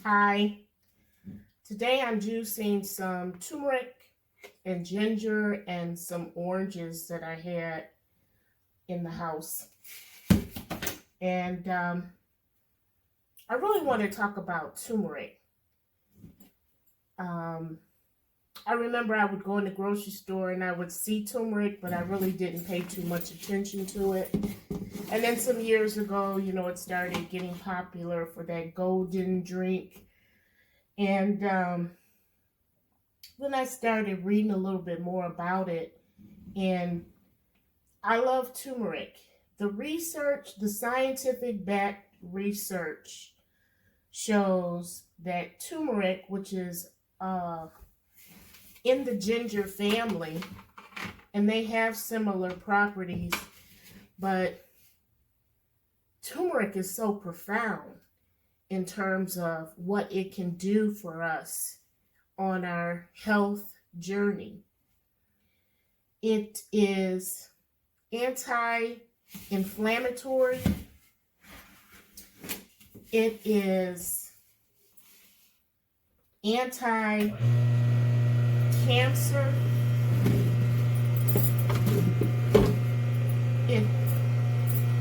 Hi, today I'm juicing some turmeric and ginger and some oranges that I had in the house. And I really want to talk about turmeric. Um, I remember I would go in the grocery store and I would see turmeric, but I really didn't pay too much attention to it. And then some years ago, it started getting popular for that golden drink. And then I started reading a little bit more about it, and I love turmeric. The scientific backed research shows that turmeric, which is in the ginger family, and they have similar properties, but turmeric is so profound in terms of what it can do for us on our health journey. It is anti-inflammatory. It is anti-cancer. It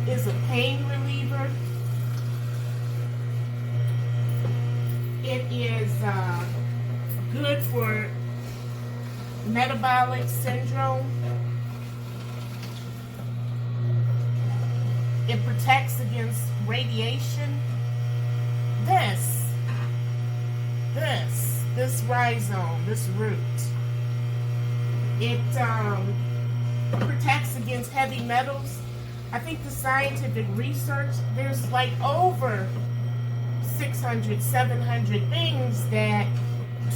is a pain reliever. It is good for metabolic syndrome. It protects against radiation. This rhizome, this root, it protects against heavy metals. I think the scientific research, there's like over 600, 700 things that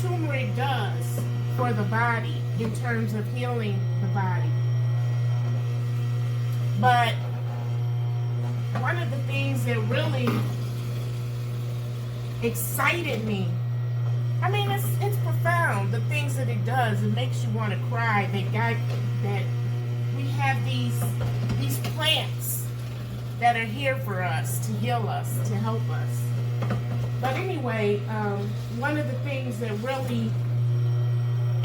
turmeric does for the body in terms of healing the body. But one of the things that really excited me, I mean, it's profound, the things that it does. It makes you want to cry that we have these plants that are here for us, to heal us, to help us. But anyway, one of the things that really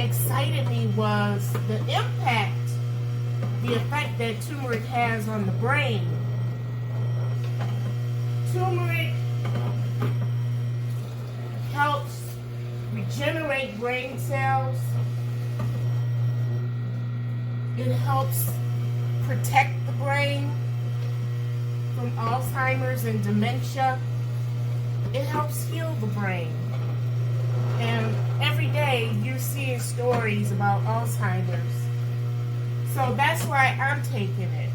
excited me was the effect that turmeric has on the brain. Turmeric helps regenerate brain cells. It helps protect the brain from Alzheimer's and dementia. It helps heal the brain. And every day you're seeing stories about Alzheimer's. So that's why I'm taking it.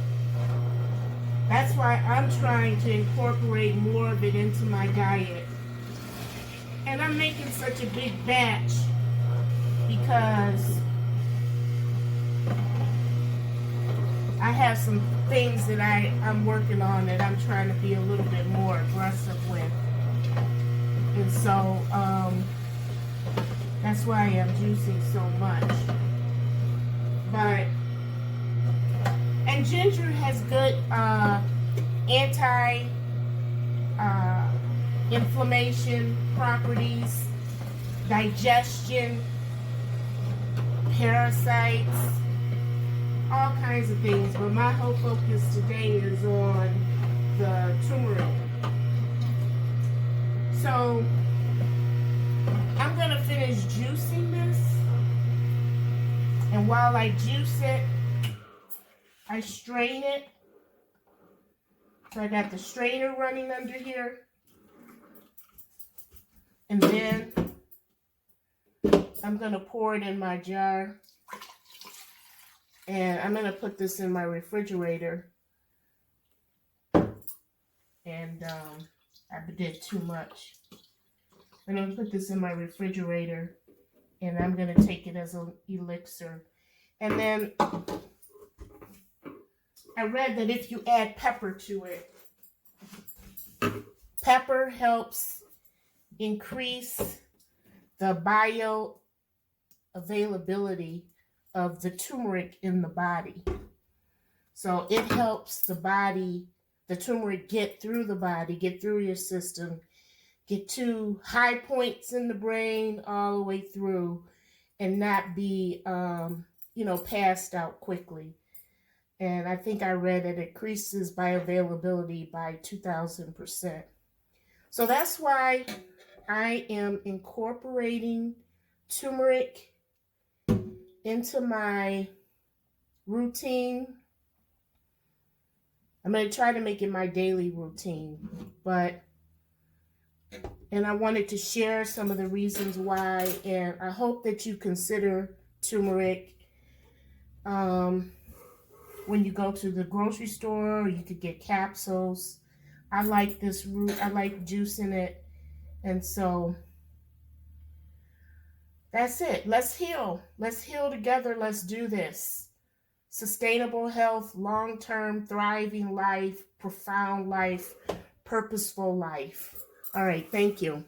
That's why I'm trying to incorporate more of it into my diet. And I'm making such a big batch because I have some things that I'm working on that I'm trying to be a little bit more aggressive with. And so that's why I'm juicing so much. And ginger has good anti-inflammation properties, digestion, parasites, all kinds of things. But my whole focus today is on the turmeric. So I'm going to finish juicing this. And while I juice it, I strain it. So I got the strainer running under here. And then I'm going to pour it in my jar. And I'm going to put this in my refrigerator. And I did too much. I'm going to put this in my refrigerator. And I'm going to take it as an elixir. And then I read that if you add pepper to it, pepper helps increase the bioavailability of the turmeric in the body. So it helps the turmeric get through the body, get through your system, get too high points in the brain all the way through and not be, passed out quickly. And I think I read it increases bioavailability by 2,000%. So that's why I am incorporating turmeric into my routine. I'm going to try to make it my daily routine, and I wanted to share some of the reasons why, and I hope that you consider turmeric when you go to the grocery store. You could get capsules. I like this root. I like juicing it. And so that's it. Let's heal. Let's heal together. Let's do this. Sustainable health, long-term, thriving life, profound life, purposeful life. All right. Thank you.